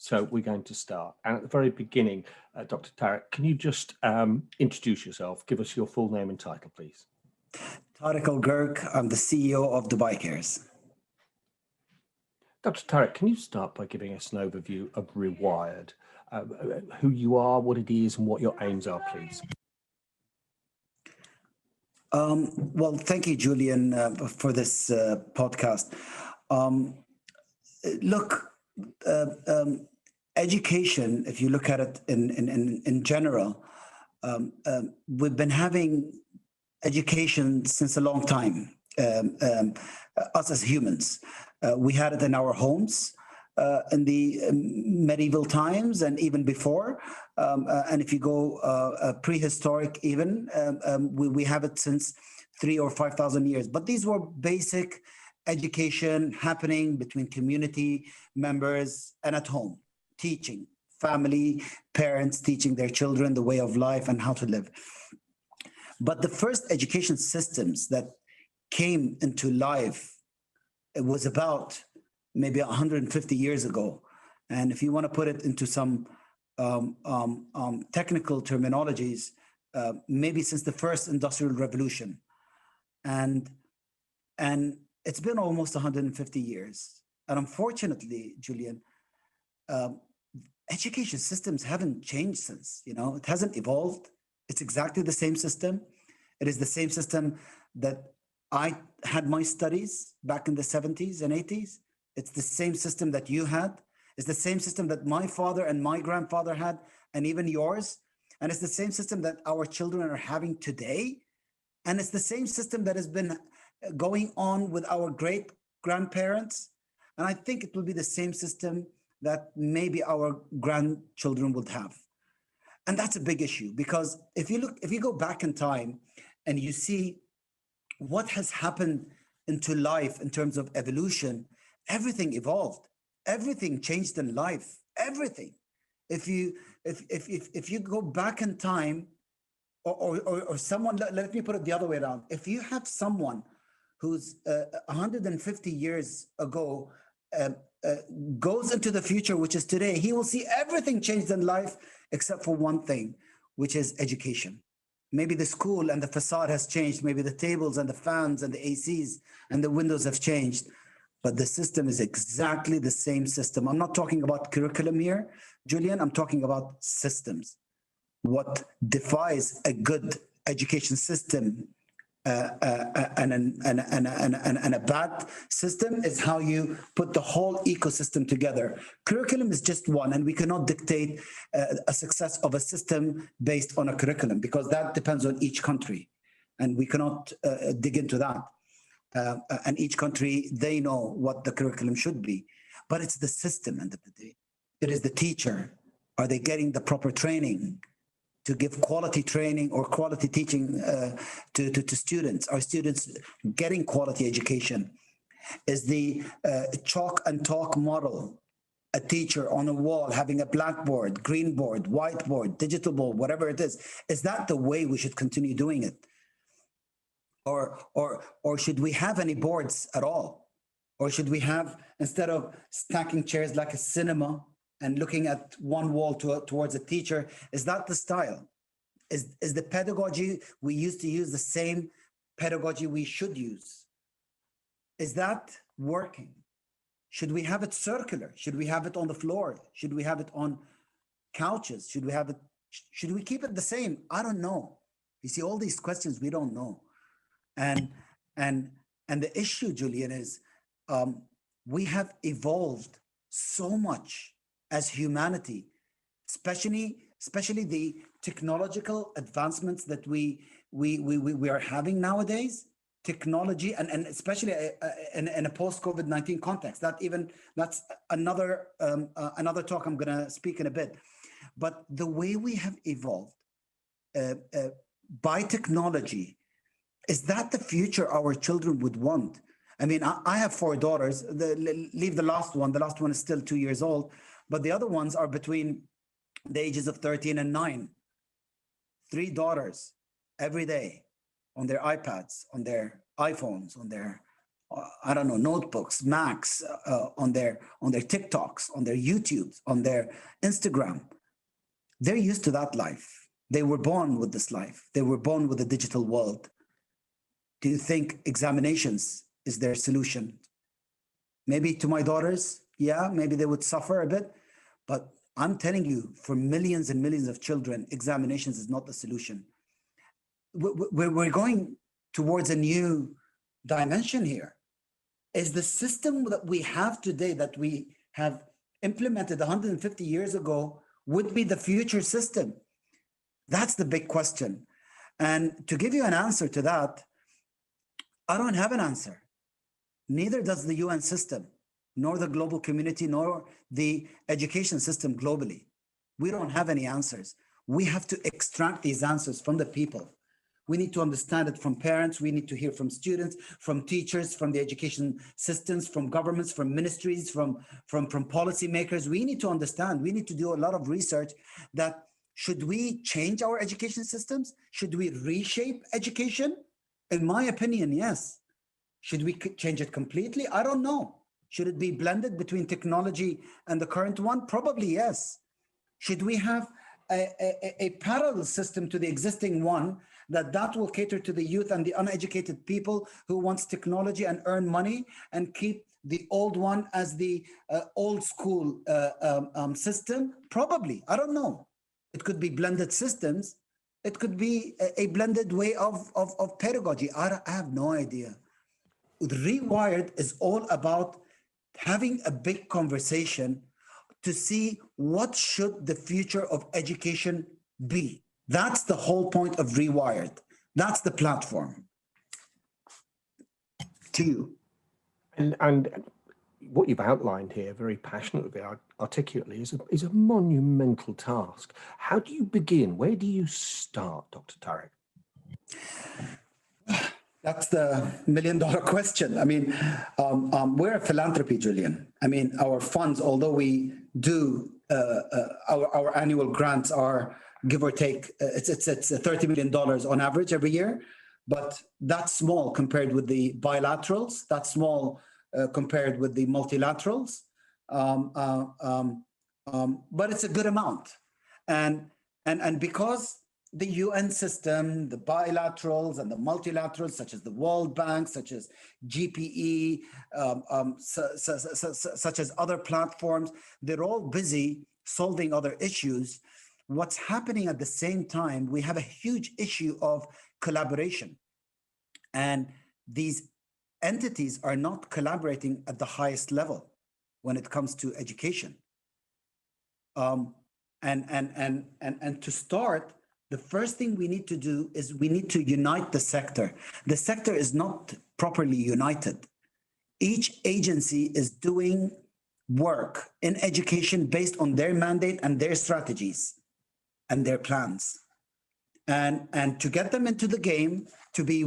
So we're going to start. And at the very beginning, Dr. Tariq, can you just introduce yourself? Give us your full name and title, please. Tariq Al-Gurk, I'm the CEO of Dubai Cares. Dr. Tariq, can you start by giving us an overview of RewirED, who you are, what it is, and what your aims are, please? Well, thank you, Julian, for this podcast. Look, education, if you look at it in general, we've been having education since a long time, us as humans. We had it in our homes in the medieval times and even before. And if you go prehistoric even, we have it since 3,000 or 5,000 years. But these were basic education happening between community members and at home, teaching, family, parents teaching their children the way of life and how to live. But the first education systems that came into life, it was about maybe 150 years ago. And if you want to put it into some technical terminologies, maybe since the first industrial revolution. And it's been almost 150 years. And unfortunately, Julian, education systems haven't changed since, it hasn't evolved. It's exactly the same system. It is the same system that I had my studies back in the 70s and 80s. It's the same system that you had. It's the same system that my father and my grandfather had, and even yours. And it's the same system that our children are having today. And it's the same system that has been going on with our great grandparents. And I think it will be the same system that maybe our grandchildren would have. And that's a big issue, because if you go back in time and you see what has happened into life in terms of evolution, everything evolved, everything changed in life, everything. If you go back in time, or someone, let me put it the other way around. If you have someone who's 150 years ago goes into the future, which is today, he will see everything changed in life except for one thing, which is education. Maybe the school and the facade has changed. Maybe the tables and the fans and the ACs and the windows have changed. But the system is exactly the same system. I'm not talking about curriculum here, Julian. I'm talking about systems. What defies a good education system and a bad system is how you put the whole ecosystem together. Curriculum is just one, and we cannot dictate a success of a system based on a curriculum, because that depends on each country, and we cannot dig into that. And each country, they know what the curriculum should be, but it's the system end of the day. It is the teacher. Are they getting the proper training to give quality training or quality teaching to students? Are students getting quality education? Is the chalk and talk model, a teacher on a wall having a blackboard, green board, whiteboard, digital board, whatever it is that the way we should continue doing it? Or should we have any boards at all? Or should we have, instead of stacking chairs like a cinema and looking at one wall towards a teacher, is that the style? Is the pedagogy we used to use the same pedagogy we should use? Is that working? Should we have it circular? Should we have it on the floor? Should we have it on couches? Should we keep it the same? I don't know. You see, all these questions we don't know. And the issue, Julian, is we have evolved so much as humanity, especially the technological advancements that we are having nowadays. Technology, and especially in a post-COVID-19 context. That's another talk I'm going to speak in a bit. But the way we have evolved by technology, is that the future our children would want? I mean, I have 4 daughters. Leave the last one. The last one is still 2 years old, but the other ones are between the ages of 13 and 9. 3 daughters every day on their iPads, on their iPhones, on their I don't know, notebooks, Macs, on their TikToks, on their YouTubes, on their Instagram. They're used to that life. They were born with this life. They were born with the digital world. Do you think examinations is their solution? Maybe to my daughters, yeah, maybe they would suffer a bit, but I'm telling you, for millions and millions of children, examinations is not the solution. We're going towards a new dimension here. Is the system that we have today, that we have implemented 150 years ago, would be the future system? That's the big question. And to give you an answer to that, I don't have an answer. Neither does the UN system, nor the global community, nor the education system globally. We don't have any answers. We have to extract these answers from the people. We need to understand it from parents. We need to hear from students, from teachers, from the education systems, from governments, from ministries, from policymakers. We need to understand. We need to do a lot of research that should we change our education systems? Should we reshape education? In my opinion, yes. Should we change it completely? I don't know. Should it be blended between technology and the current one? Probably yes. Should we have a parallel system to the existing one that will cater to the youth and the uneducated people who wants technology and earn money, and keep the old one as the old school system? Probably. I don't know. It could be blended systems. It could be a blended way of pedagogy. I have no idea. RewirED is all about having a big conversation to see what should the future of education be. That's the whole point of RewirED. That's the platform. To you. And what you've outlined here very passionately, articulately, is a monumental task. How do you begin? Where do you start, Dr. Tariq? That's the million-dollar question. I mean, we're a philanthropy, Julian. I mean, our funds, although we do, our annual grants are, give or take, it's $30 million on average every year, but that's small compared with the bilaterals. That's small compared with the multilaterals, but it's a good amount, and because the UN system, the bilaterals and the multilaterals, such as the World Bank, such as GPE, such as other platforms, they're all busy solving other issues. What's happening at the same time, we have a huge issue of collaboration. And these entities are not collaborating at the highest level when it comes to education. And to start, the first thing we need to do is we need to unite the sector. The sector is not properly united. Each agency is doing work in education based on their mandate and their strategies and their plans. And to get them into the game, to be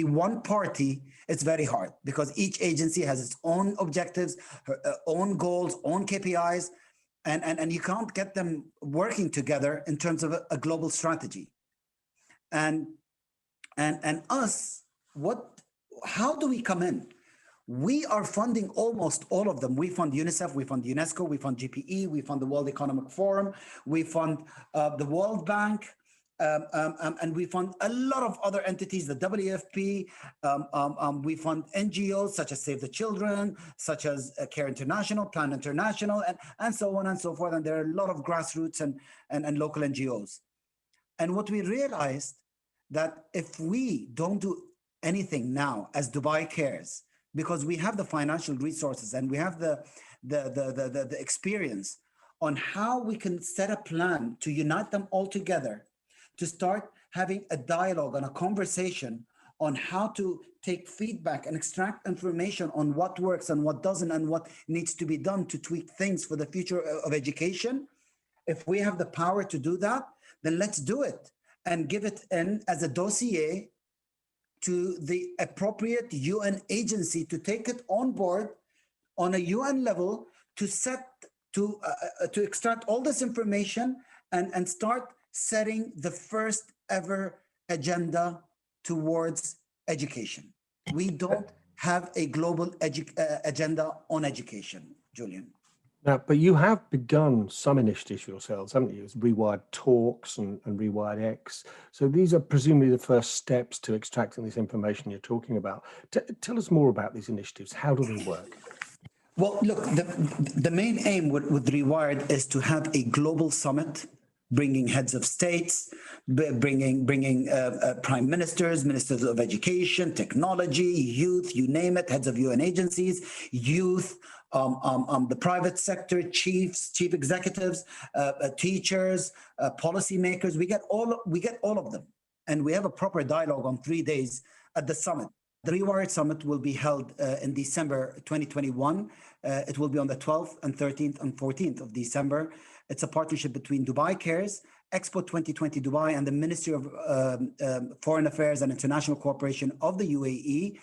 one party, it's very hard, because each agency has its own objectives, her own goals, own KPIs, and you can't get them working together in terms of a global strategy. And us, how do we come in? We are funding almost all of them. We fund UNICEF, we fund UNESCO, we fund GPE, we fund the World Economic Forum, we fund the World Bank, and we fund a lot of other entities, the WFP. We fund NGOs such as Save the Children, such as Care International, Plan International, and so on and so forth. And there are a lot of grassroots and local NGOs. And what we realized, that if we don't do anything now as Dubai Cares, because we have the financial resources and we have the experience on how we can set a plan to unite them all together, to start having a dialogue and a conversation on how to take feedback and extract information on what works and what doesn't, and what needs to be done to tweak things for the future of education. If we have the power to do that, then let's do it and give it in as a dossier to the appropriate UN agency to take it on board on a UN level, to extract all this information and start setting the first ever agenda towards education. We don't have a global agenda on education, Julian. Now, but you have begun some initiatives yourselves, haven't you? It's RewirED Talks and RewirED X. So these are presumably the first steps to extracting this information you're talking about. Tell us more about these initiatives. How do they work? Well, look, the main aim with RewirED is to have a global summit, bringing heads of states, bringing prime ministers, ministers of education, technology, youth, you name it, heads of UN agencies, youth, the private sector, chief executives, teachers, policymakers. We get all of them, and we have a proper dialogue on 3 days at the summit. The RewirED Summit will be held in December 2021. It will be on the 12th and 13th and 14th of December. It's a partnership between Dubai Cares, Expo 2020 Dubai, and the Ministry of Foreign Affairs and International Cooperation of the UAE.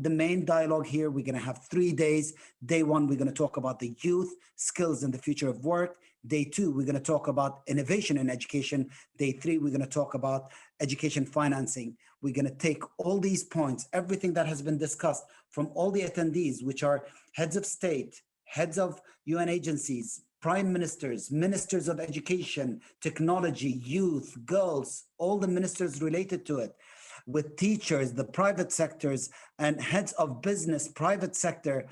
The main dialogue here, we're going to have 3 days. Day one, we're going to talk about the youth, skills, and the future of work. Day two, we're going to talk about innovation in education. Day three, we're going to talk about education financing. We're going to take all these points, everything that has been discussed from all the attendees, which are heads of state, heads of UN agencies, prime ministers, ministers of education, technology, youth, girls, all the ministers related to it, with teachers, the private sectors, and heads of business, private sector,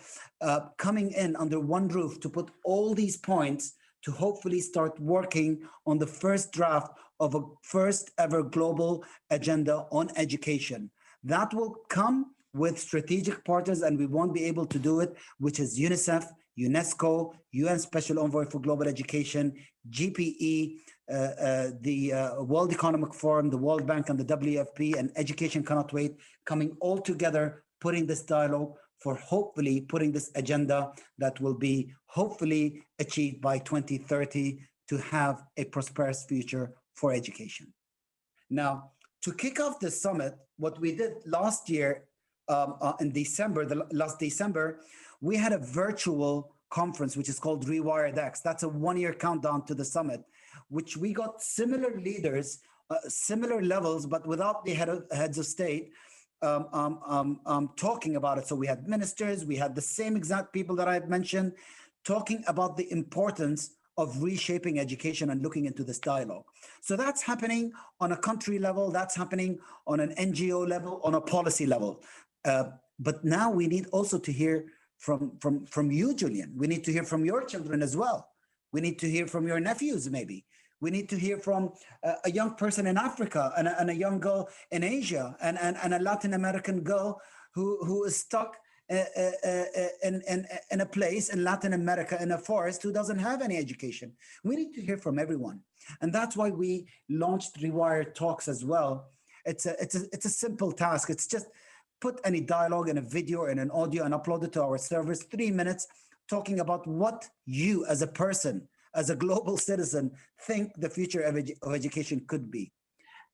coming in under one roof to put all these points to hopefully start working on the first draft of a first ever global agenda on education. That will come with strategic partners, and we won't be able to do it, which is UNICEF, UNESCO, UN Special Envoy for Global Education, GPE, the World Economic Forum, the World Bank, and the WFP, and Education Cannot Wait, coming all together, putting this dialogue for hopefully putting this agenda that will be hopefully achieved by 2030 to have a prosperous future for education. Now, to kick off the summit, what we did last year in December, last December, we had a virtual conference, which is called RewirED X. That's a 1-year countdown to the summit, which we got similar leaders, similar levels, but without the heads of state, talking about it. So we had ministers, we had the same exact people that I had mentioned, talking about the importance of reshaping education and looking into this dialogue. So that's happening on a country level, that's happening on an NGO level, on a policy level. But now we need also to hear from you, Julian. We need to hear from your children as well. We need to hear from your nephews, maybe. We need to hear from a young person in Africa and a young girl in Asia and a Latin American girl who is stuck in a place in Latin America in a forest who doesn't have any education. We need to hear from everyone. And that's why we launched RewirED Talks as well. It's a simple task. It's just put any dialogue in a video or in an audio and upload it to our servers, 3 minutes, talking about what you as a person, as a global citizen, think the future of education could be.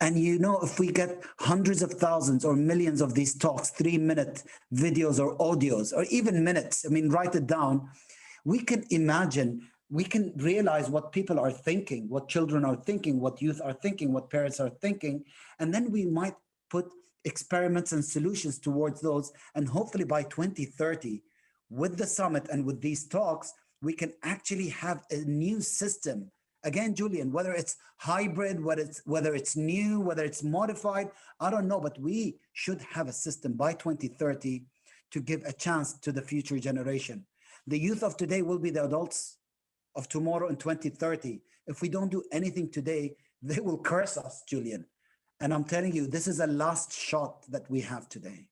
And you know, if we get hundreds of thousands or millions of these talks, 3-minute videos or audios, or even minutes, I mean, write it down, we can imagine, we can realize what people are thinking, what children are thinking, what youth are thinking, what parents are thinking, and then we might put experiments and solutions towards those. And hopefully by 2030, with the summit and with these talks, we can actually have a new system. Again, Julian, whether it's hybrid, whether it's new, whether it's modified, I don't know, but we should have a system by 2030 to give a chance to the future generation. The youth of today will be the adults of tomorrow in 2030. If we don't do anything today, they will curse us, Julian. And I'm telling you, this is a last shot that we have today.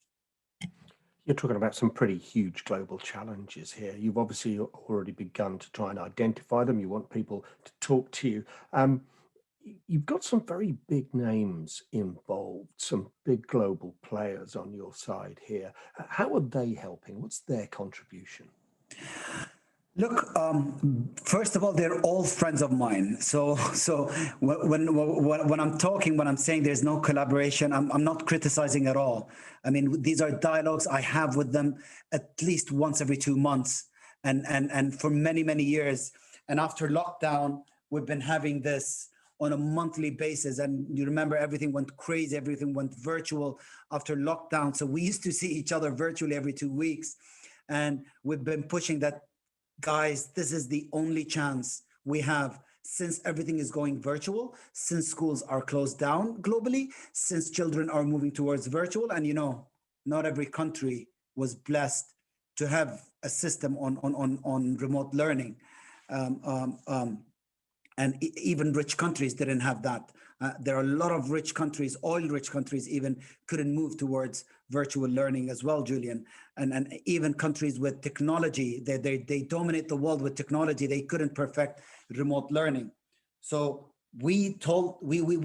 You're talking about some pretty huge global challenges here. You've obviously already begun to try and identify them. You want people to talk to you. You've got some very big names involved, some big global players on your side here. How are they helping? What's their contribution? Look, first of all, they're all friends of mine. So when I'm talking, when I'm saying there's no collaboration, I'm not criticizing at all. I mean, these are dialogues I have with them at least once every 2 months, and for many years. And after lockdown, we've been having this on a monthly basis. And you remember everything went crazy, everything went virtual after lockdown. So we used to see each other virtually every 2 weeks. And we've been pushing that, guys, this is the only chance we have, since everything is going virtual, since schools are closed down globally, since children are moving towards virtual. And not every country was blessed to have a system on remote learning. Um, um, um, and even rich countries didn't have that. There are a lot of rich countries, oil-rich countries even, couldn't move towards virtual learning as well, Julian. And even countries with technology, they dominate the world with technology, they couldn't perfect remote learning. So we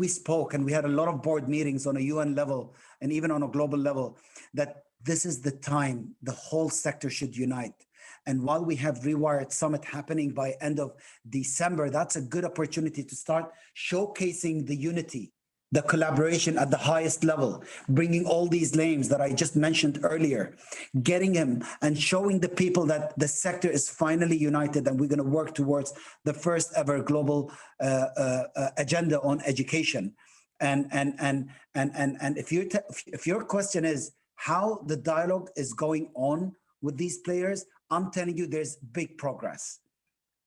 spoke, and we had a lot of board meetings on a UN level and even on a global level, that this is the time the whole sector should unite. And while we have RewirED Summit happening by end of December, that's a good opportunity to start showcasing the unity, the collaboration at the highest level, bringing all these names that I just mentioned earlier, getting him and showing the people that the sector is finally united, and we're going to work towards the first ever global agenda on education. And if your question is how the dialogue is going on with these players, I'm telling you, there's big progress.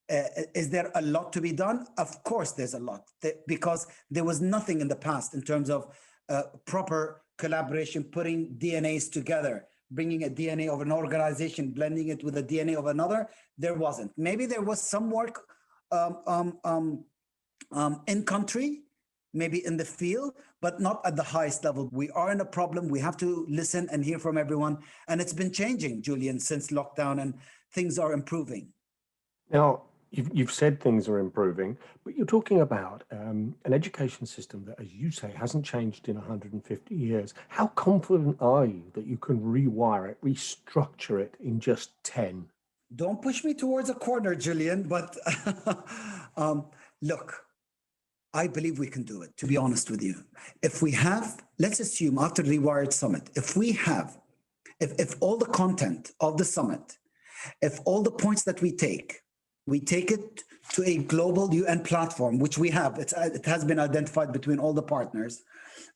Is there a lot to be done? Of course, there's a lot, because there was nothing in the past in terms of proper collaboration, putting DNAs together, bringing a DNA of an organization, blending it with a DNA of another. There wasn't. Maybe there was some work in country, maybe in the field, but not at the highest level. We are in a problem. We have to listen and hear from everyone. And it's been changing, Julian, since lockdown, and things are improving. Now, you've said things are improving, but you're talking about an education system that, as you say, hasn't changed in 150 years. How confident are you that you can rewire it, restructure it in just 10? Don't push me towards a corner, Julian, but look, I believe we can do it, to be honest with you. If we have, let's assume after RewirED Summit, if all the content of the summit, if all the points that we take it to a global UN platform, which we have, it has been identified between all the partners,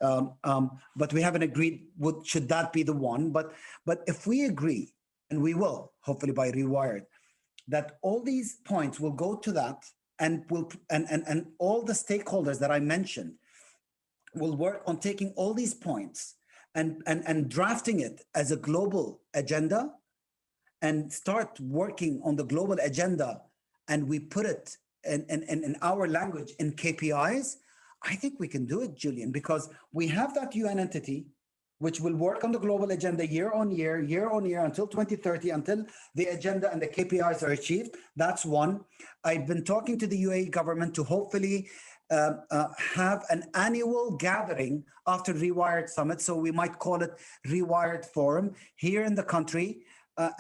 but we haven't agreed should that be the one. But if we agree, and we will, hopefully by RewirED, that all these points will go to that, and all the stakeholders that I mentioned will work on taking all these points and drafting it as a global agenda, and start working on the global agenda, and we put it in our language in KPIs. I think we can do it, Julian, because we have that UN entity which will work on the global agenda year on year until 2030, until the agenda and the KPIs are achieved. That's one. I've been talking to the UAE government to hopefully have an annual gathering after RewirED Summit. So we might call it RewirED Forum here in the country.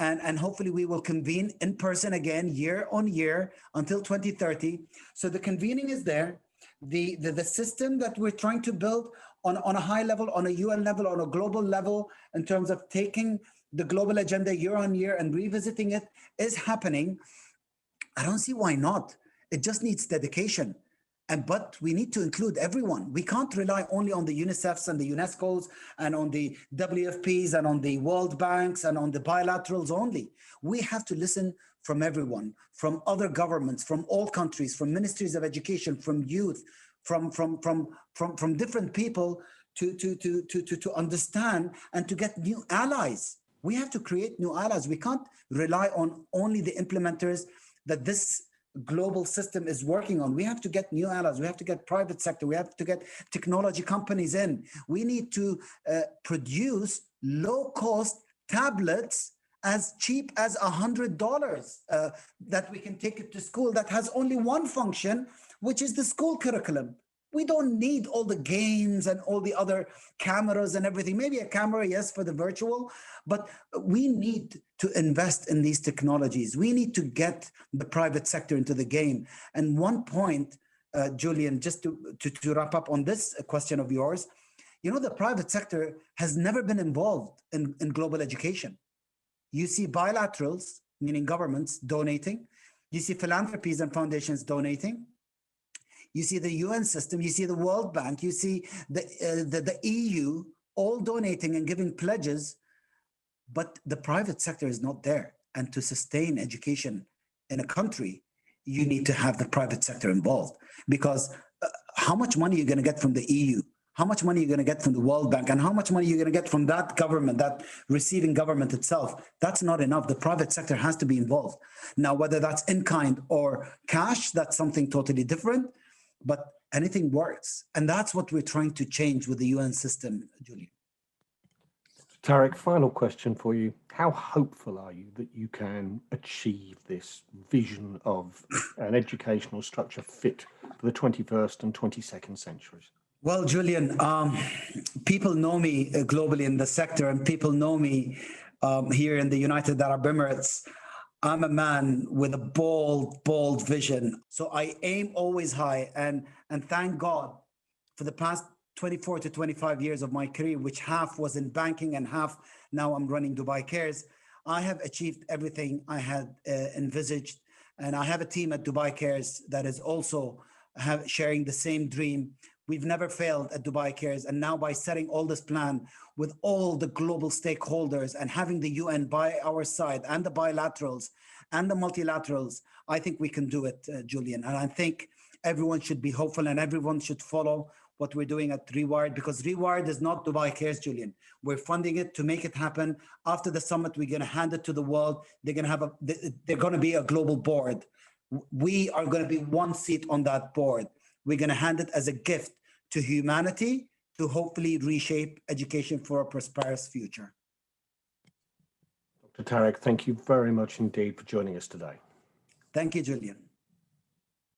And hopefully we will convene in person again year on year until 2030. So the convening is there. The system that we're trying to build on a high level, on a UN level, on a global level, in terms of taking the global agenda year on year and revisiting it, is happening. I don't see why not. It just needs dedication. But we need to include everyone. We can't rely only on the UNICEFs and the UNESCOs and on the WFPs and on the World Banks and on the bilaterals only. We have to listen from everyone, from other governments, from all countries, from ministries of education, from youth, from different people to understand and to get new allies. We have to create new allies. We can't rely on only the implementers that this global system is working on. We have to get new allies. We have to get private sector. We have to get technology companies in. We need to produce low-cost tablets as cheap as $100 that we can take it to school, that has only one function, which is the school curriculum. We don't need all the games and all the other cameras and everything. Maybe a camera, yes, for the virtual, but we need to invest in these technologies. We need to get the private sector into the game. And one point, Julian, just to wrap up on this question of yours, the private sector has never been involved in global education. You see bilaterals, meaning governments, donating. You see philanthropies and foundations donating. you see the UN system, you see the World Bank, you see the EU all donating and giving pledges, but the private sector is not there. And to sustain education in a country, you need to have the private sector involved, because how much money are you going to get from the EU? How much money are you going to get from the World Bank? And how much money are you going to get from that government, that receiving government itself? That's not enough. The private sector has to be involved. Now, whether that's in kind or cash, that's something totally different, but anything works. And that's what we're trying to change with the UN system, Julian. Tarek, final question for you. How hopeful are you that you can achieve this vision of an educational structure fit for the 21st and 22nd centuries? Well, Julian, people know me globally in the sector, and people know me here in the United Arab Emirates. I'm a man with a bold vision. So I aim always high, and thank God for the past 24 to 25 years of my career, which half was in banking and half now I'm running Dubai Cares. I have achieved everything I had envisaged, and I have a team at Dubai Cares that is also sharing the same dream. We've never failed at Dubai Cares, and now by setting all this plan with all the global stakeholders and having the UN by our side and the bilaterals and the multilaterals, I think we can do it, Julian. And I think everyone should be hopeful and everyone should follow what we're doing at RewirED, because RewirED is not Dubai Cares, Julian. We're funding it to make it happen. After the summit, we're going to hand it to the world. They're going to be a global board. We are going to be one seat on that board. We're going to hand it as a gift to humanity to hopefully reshape education for a prosperous future. Dr. Tarek, thank you very much indeed for joining us today. Thank you, Julian.